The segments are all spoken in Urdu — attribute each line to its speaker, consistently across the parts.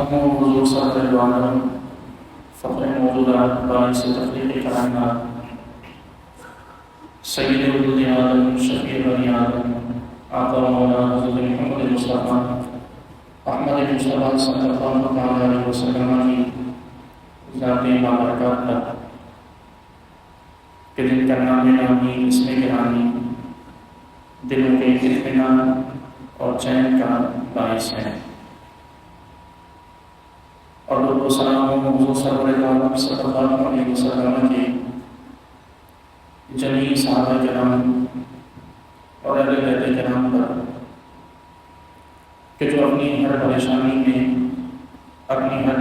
Speaker 1: سلام حضور صلی اللہ علیہ وسلم فخر موجودات باعث تخلیق کائنات سید ولد آدم شفیع بنی آدم آقا مولا حضرت محمد مصطفیٰ احمد مصطفیٰ صلی اللہ علیہ وسلم کی ذات بابرکات تک کہ جن کا نام نامی اسم گرامی دلوں کے اطمینان اور چین کا باعث ہے، اور درود و سلام حضور صلی اللہ علیہ وسلم کے جمیع صحابہ کرام اور اہل بیت کرام پر کہ جو اپنی ہر پریشانی میں، اپنی ہر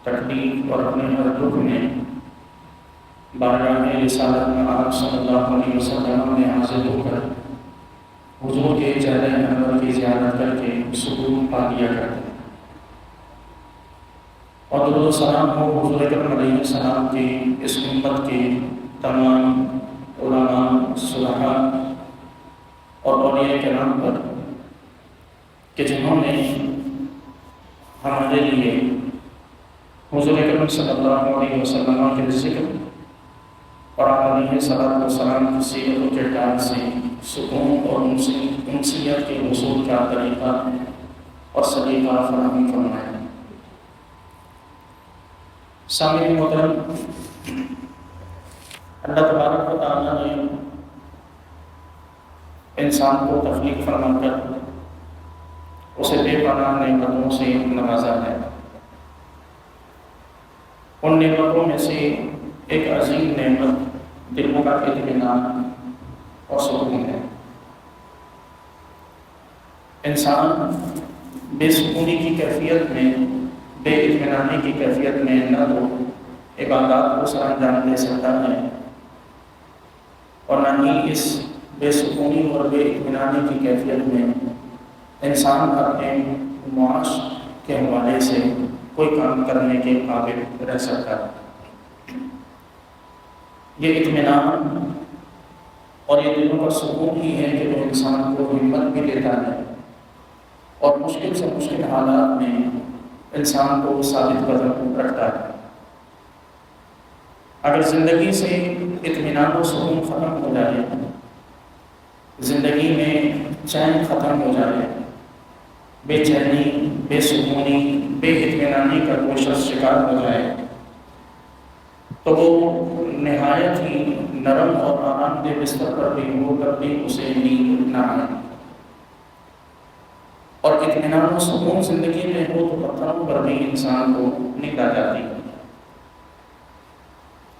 Speaker 1: تکلیف اور اپنے ہر دکھ میں بارگاہ رسالت میں آپ صلی اللہ علیہ وسلم میں حاضر ہو کر حضور کے چہرہ انور کی زیارت کر کے سکون پا لیا کرتے ہیں، اور درود و سلام ہو حضور اکرم علیہ السلام کی اس امت کے تمام علماء، صلحاء اور اولیاء کرام پر کہ جنہوں نے ہمارے لیے حضور اکرم صلی اللہ علیہ وسلم کے ذکر اور علیہ صلاۃ والسلام کی سیرت و کردار سے سکون اور انسیت کے حصول کا طریقہ اور سلیقہ فراہم فرمائے۔ سامعین محترم، اللہ تبارک و تعالیٰ نے انسان کو تخلیق فرما کر اسے بے پناہ نعمتوں سے نوازا ہے۔ ان نعمتوں میں سے ایک عظیم نعمت دلوں کا اطمینان اور سکون ہے۔ انسان بے سکونی کی کیفیت میں، بے اطمینانی کی کیفیت میں نہ تو عبادات کو سر انجام دے سکتا ہے، اور نہ ہی اس بے سکونی اور بے اطمینانی کی کیفیت میں انسان اپنے معاش کے حوالے سے کوئی کام کرنے کے قابل رہ سکتا ہے۔ یہ اطمینان اور یہ دلوں کا سکون ہی ہے کہ وہ انسان کو ہمت بھی دیتا ہے اور مشکل سے مشکل حالات میں انسان کو ثابت قدم رکھتا ہے۔ اگر زندگی سے اطمینان و سکون ختم ہو جائے، زندگی میں چین ختم ہو جائے، بے چینی، بے سکونی، بے اطمینانی کا کوئی شخص شکار ہو جائے تو وہ نہایت ہی نرم اور آرام دہ بستر پر بھی ہو کر بھی اسے نیند نہ آئے، اور اطمینان و سکون زندگی میں ہو تو پتھروں پر بھی انسان کو نیند آ جاتی ہے۔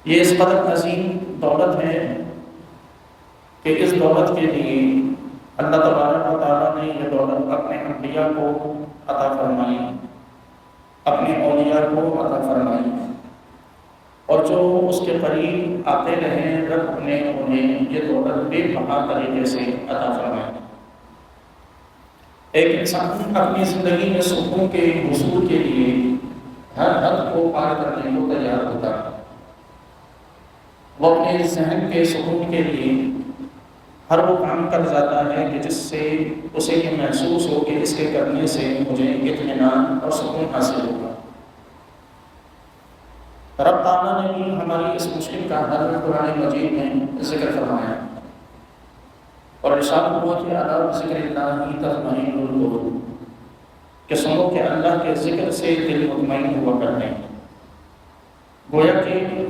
Speaker 1: یہ اس قدر عظیم دولت ہے کہ اس دولت کے لیے اللہ تبارک و تعالیٰ نے یہ دولت اپنے انبیاء کو عطا فرمائی، اپنے اولیاء کو عطا فرمائی، اور جو اس کے قریب آتے رہے رب نے انہیں یہ دولت بے بہا طریقے سے عطا فرمائی۔ ایک انسان اپنی زندگی میں سکون کے حصول کے لیے ہر حد کو پار کرنے کو تیار ہوتا ہے۔ وہ اپنے ذہن کے سکون کے لیے ہر وہ کام کر جاتا ہے کہ جس سے اسے یہ محسوس ہو کہ اس کے کرنے سے مجھے اطمینان اور سکون حاصل ہوگا۔ رب تعالیٰ نے بھی ہماری اس مشکل کا حل قرآن مجید میں ذکر فرمایا، اور ارشاد ہوا کہ علی ذکر اللہ تطمئن القلوب، کہ سنو کہ اللہ کے ذکر سے دل مطمئن ہوا کرتے ہیں۔ گویا کہ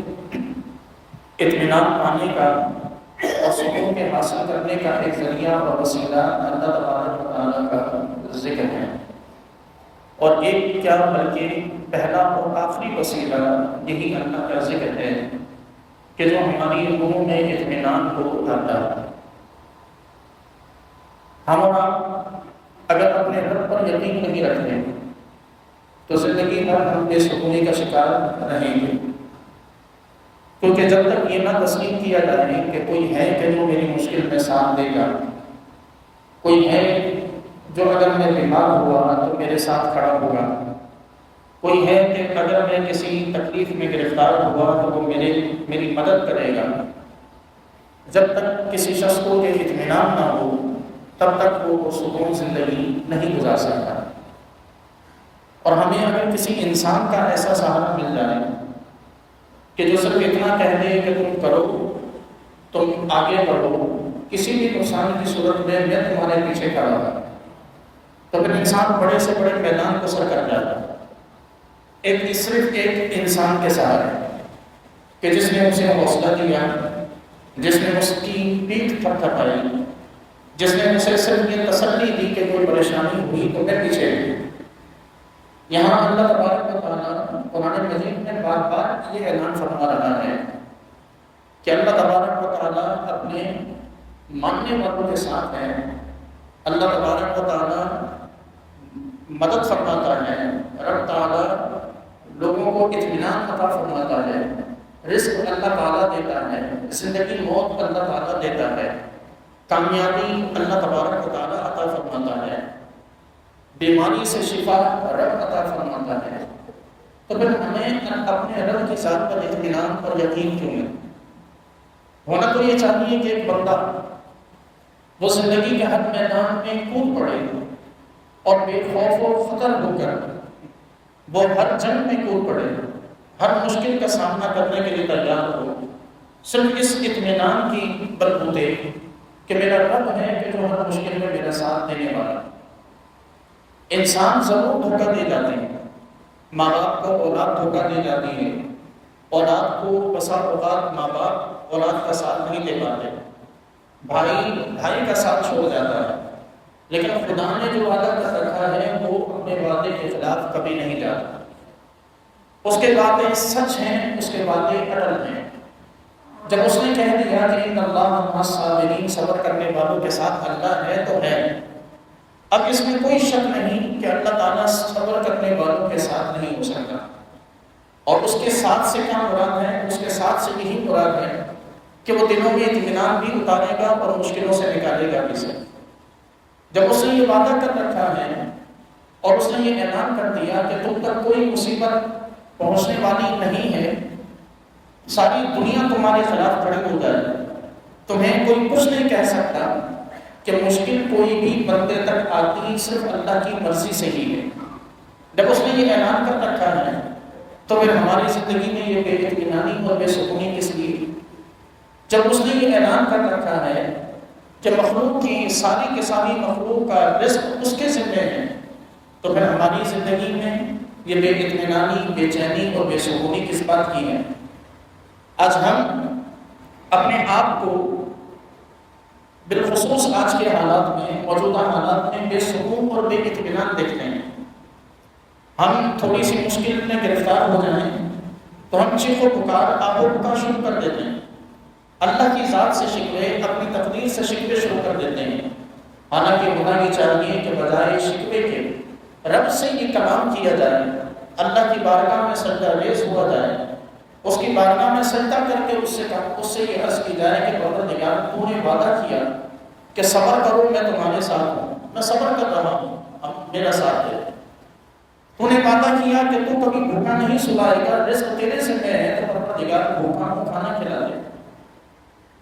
Speaker 1: اطمینان پانے کا اور سکون کے حاصل کرنے کا ایک ذریعہ اور وسیلہ اللہ تبارک و تعالیٰ کا ذکر ہے، اور ایک کیا بلکہ پہلا اور آخری وسیلہ یہی اللہ کا ذکر ہے کہ جو ہماری روح میں اطمینان کو لاتا ہے۔ ہم اور آپ اگر اپنے رب پر یقین نہیں رکھتے تو زندگی بھر ہم بے سکونی کا شکار رہیں گے، کیونکہ جب تک یہ نہ تسلیم کیا جائے کہ کوئی ہے کہ جو میری مشکل میں ساتھ دے گا، کوئی ہے جو اگر میں بیمار ہوا تو میرے ساتھ کھڑا ہوگا، کوئی ہے کہ اگر میں کسی تکلیف میں گرفتار ہوا تو وہ میری مدد کرے گا، جب تک کسی شخص کو یہ اطمینان نہ ہو تب تک وہ سکون زندگی نہیں گزار سکتا۔ اور ہمیں اگر کسی انسان کا ایسا سہارا مل جائے کہ جو صرف اتنا کہہ دے کہ تم کرو، تم آگے بڑھو، کسی بھی نقصان کی صورت میں تمہارے پیچھے کھڑا ہوں، تو پھر انسان بڑے سے بڑے میدان کو سر کر جاتا ہے۔ صرف ایک انسان کے سہارے کہ جس نے اسے حوصلہ دیا، جس نے اس کی پیٹھ تھپتھپائی، جس نے اسے صرف یہ تسلی دی کہ کوئی پریشانی ہوئی تو میں پیچھے ہوں۔ یہاں اللہ تبارک و تعالیٰ قرآن مجید میں بار بار یہ اعلان فرما رہا ہے کہ اللہ تبارک و تعالیٰ اپنے ماننے والوں کے ساتھ ہے، اللہ تبارک و تعالیٰ مدد فرماتا ہے، رب تعالیٰ لوگوں کو اطمینان عطا فرماتا ہے، رزق اللہ تعالیٰ دیتا ہے، زندگی موت اللہ تعالیٰ دیتا ہے، کامیابی اللہ تبارک و تعالیٰ عطا فرماتا ہے، بیماری سے شفا رب عطا فرماتا ہے۔ تو پھر ہمیں اپنے رب کی ذات پر اطمینان اور یقین کیوں ہے؟ ہونا تو یہ چاہیے کہ ایک بندہ وہ زندگی کے ہر میدان میں کود پڑے اور بے خوف و خطر ہو کر وہ ہر جنگ میں کود پڑے، ہر مشکل کا سامنا کرنے کے لیے تیار ہو، صرف اس اطمینان کی بلبوتے کہ میرا رب ہے کہ جو ہر مشکل میں میرا ساتھ دینے والا۔ انسان ضرور دھوکہ دے جاتے ہیں، ماں باپ کو اولاد دھوکہ دے جاتی ہے، اولاد کو بسا اوقات ماں باپ اولاد کا ساتھ نہیں دے پاتے، بھائی کا ساتھ چھوڑ جاتا ہے، لیکن خدا نے جو وعدہ کر رکھا ہے وہ اپنے وعدے کے خلاف کبھی نہیں جاتا۔ اس کے وعدے سچ ہیں، اس کے وعدے اٹل ہیں۔ جب اس نے کہہ دیا کہ ان اللہ مع الصابرین، صبر کرنے والوں کے ساتھ اللہ ہے تو ہے، اب اس میں کوئی شک نہیں کہ اللہ تعالیٰ صبر کرنے والوں کے ساتھ نہیں ہو سکتا۔ اور اس کے ساتھ سے کیا مراد ہے؟ اس کے ساتھ سے یہی مراد ہے کہ وہ دلوں میں اطمینان بھی اتارے گا اور مشکلوں سے نکالے گا بھی سے۔ جب اس نے یہ وعدہ کر رکھا ہے اور اس نے یہ اعلان کر دیا کہ تم تک کوئی مصیبت پہنچنے والی نہیں ہے، ساری دنیا تمہارے خلاف کھڑی ہو جائے، تمہیں کوئی کچھ نہیں کہہ سکتا کہ مشکل کوئی بھی بندے تک آتی صرف اللہ کی مرضی سے ہی ہے۔ جب اس نے یہ اعلان کر رکھا ہے تو پھر ہماری زندگی میں یہ بے اطمینانی اور بے سکونی کس لیے؟ جب اس نے یہ اعلان کر رکھا ہے کہ مخلوق کی ساری کی ساری مخلوق کا رزق اس کے ذمے ہے، تو پھر ہماری زندگی میں یہ بے اطمینانی، بے چینی اور بے سکونی کس بات کی ہے؟ آج ہم اپنے آپ کو بالخصوص آج کے حالات میں، موجودہ حالات میں بے سکون اور بے اطمینان دیکھتے ہیں۔ ہم تھوڑی سی مشکل میں گرفتار ہو جائیں تو ہم چیخ و پکار، آہ و بکا شروع کر دیتے ہیں، اللہ کی ذات سے شکوے، اپنی تقدیر سے شکوے شروع کر دیتے ہیں۔ حالانکہ ہونا یہ چاہیے کہ بجائے شکوے کے رب سے یہ کلام کیا جائے، اللہ کی بارگاہ میں سجدہ ریز ہوا جائے، اس کی بارگاہ میں سجدہ کر کے اس سے یہ عرض کی جائے کہ پروردگار تو نے وعدہ کیا کہ صبر کرو، میں تمہارے ساتھ ہوں، میں صبر کر رہا ہوں، اب میرا ساتھ دے۔ تو نے وعدہ کیا کہ تو کبھی بھوکا نہیں سلائے گا، رزق تیرے ذمہ ہے، تو پروردگار بھوکا کو کھانا کھلا دے۔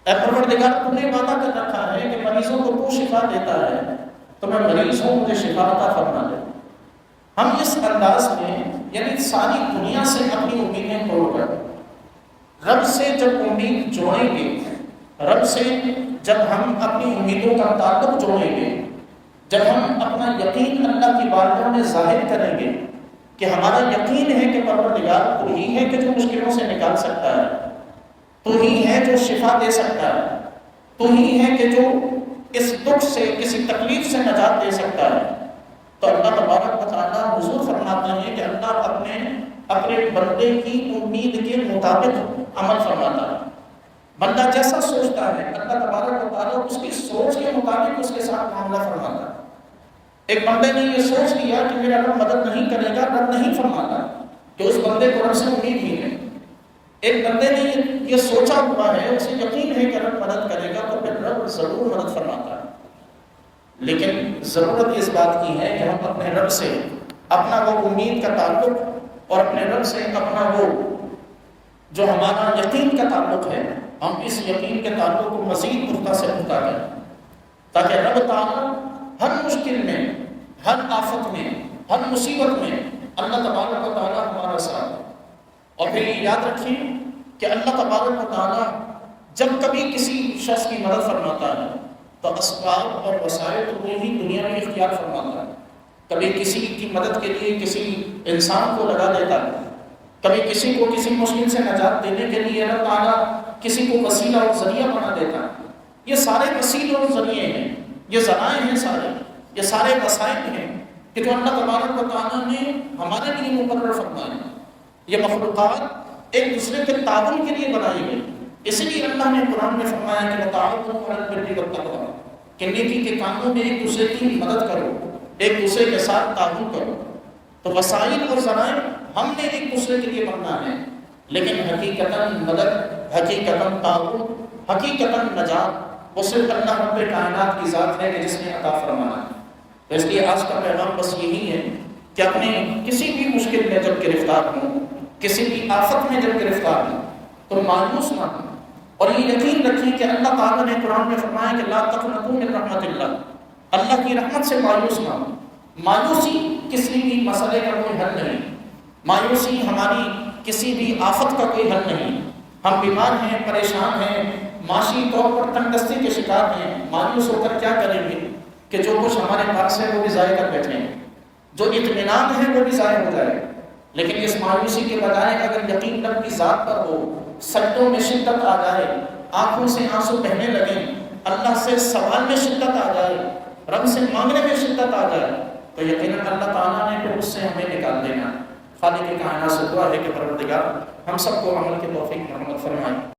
Speaker 1: اے پروردگار تو نے وعدہ کر رکھا ہے کہ مریضوں کو تو شفا دیتا ہے، تو میں مریض ہوں، مجھے شفا عطا فرما دے۔ ہم اس انداز میں یعنی ساری دنیا سے اپنی امیدیں توڑ کر رب سے جب امید جوڑیں گے، رب سے جب ہم اپنی امیدوں کا تعلق جوڑیں گے، جب ہم اپنا یقین اللہ کی بارگاہ میں ظاہر کریں گے کہ ہمارا یقین ہے کہ پروردگار تو ہی ہے کہ جو مشکلوں سے نکال سکتا ہے، تو ہی ہے جو شفا دے سکتا ہے، تو ہی ہے کہ جو اس دکھ سے، کسی تکلیف سے نجات دے سکتا ہے، تو اللہ تبارک و تعالیٰ حضور فرماتے ہیں کہ اللہ اپنے بندے کی امید کے مطابق عمل فرماتا ہے۔ بندہ جیسا سوچتا ہے اللہ تبارک و تعالیٰ اس کی سوچ کے مطابق اس کے ساتھ معاملہ فرماتا ہے۔ ایک بندے نے یہ سوچ لیا کہ میرا رب مدد نہیں کرے گا، رب نہیں فرماتا کہ اس بندے کو رب سے امید ہی ہے۔ ایک بندے نے یہ سوچا ہوا ہے، اسے یقین ہے کہ رب مدد کرے گا، تو پھر رب ضرور مدد فرماتا ہے۔ لیکن ضرورت اس بات کی ہے کہ ہم اپنے رب سے اپنا وہ امید کا تعلق اور اپنے رب سے اپنا وہ جو ہمارا یقین کا تعلق ہے، ہم اس یقین کے تعلق کو مزید پختہ سے پختہ کریں، تاکہ رب تعالیٰ ہر مشکل میں، ہر آفت میں، ہر مصیبت میں اللہ تبارک و تعالیٰ ہمارا ساتھ ہے۔ اور پھر یہ یاد رکھیں کہ اللہ تبارک و تعالیٰ جب کبھی کسی شخص کی مدد فرماتا ہے تو اسباب اور وسائل تو وہ ہی دنیا میں اختیار فرماتا ہے۔ کبھی کسی کی مدد کے لیے کسی انسان کو لگا دیتا ہے، کبھی کسی کو کسی مشکل سے نجات دینے کے لیے اللہ تعالیٰ کسی کو وسیلہ اور ذریعہ بنا دیتا ہے۔ یہ سارے وسیلے اور ذریعے ہیں، یہ ذرائع ہیں، یہ سارے وسائل ہیں کہ جو اللہ تبارک و تعالیٰ نے ہمارے لیے مقرر فرمائے ہیں۔ یہ مخلوقات ایک دوسرے کے تعاون کے لیے بنائی گئی، اسی لیے اللہ نے قرآن میں فرمایا کہ وتعاونوا علی البر والتقوی، کہ نیکی کے کاموں میں ایک دوسرے کی مدد کرو، ایک دوسرے کے ساتھ تعاون کرو۔ تو وسائل اور ذرائع ہم نے ایک دوسرے کے لیے بننا ہے، لیکن حقیقتاً مدد، حقیقتاً تعاون، حقیقتاً نجات وہ صرف اللہ رب کائنات کی ذات ہے کہ جس نے عطا فرمانا ہے۔ تو اس لیے آج کا پیغام بس یہی ہے کہ اپنے کسی بھی مشکل میں جب گرفتار ہوں، کسی بھی آفت میں جب گرفتار ہوں تو مایوس نہ ہوں، اور یہ یقین رکھیں کہ اللہ تعالیٰ نے قرآن میں فرمایا کہ لا تقنطوا من رحمت اللہ کی رحمت سے مایوس نہ ہوں۔ مایوسی کسی بھی مسئلے کا کوئی حل نہیں، مایوسی ہماری کسی بھی آفت کا کوئی حل نہیں۔ ہم بیمار ہیں، پریشان ہیں، معاشی طور پر تنگ دستی کے شکار ہیں، مایوس ہو کر کیا کریں گے کہ جو کچھ ہمارے پاس ہے وہ بھی ضائع کر بیٹھے ہیں، جو اطمینان ہے وہ بھی ضائع ہو جائے۔ لیکن اس مایوسی کے بجائے اگر یقین رب کی ذات پر ہو، سجدوں میں شدت آ جائے، آنکھوں سے آنسو بہنے لگیں، اللہ سے سوال میں شدت آ جائے، رب سے مانگنے میں شدت آ جائے، تو یقیناً اللہ تعالیٰ نے پھر اس سے ہمیں نکال دینا۔ خالق کائنات سے دعا ہے کہ پروردگار ہم سب کو عمل کی توفیق مرحمت فرمائے۔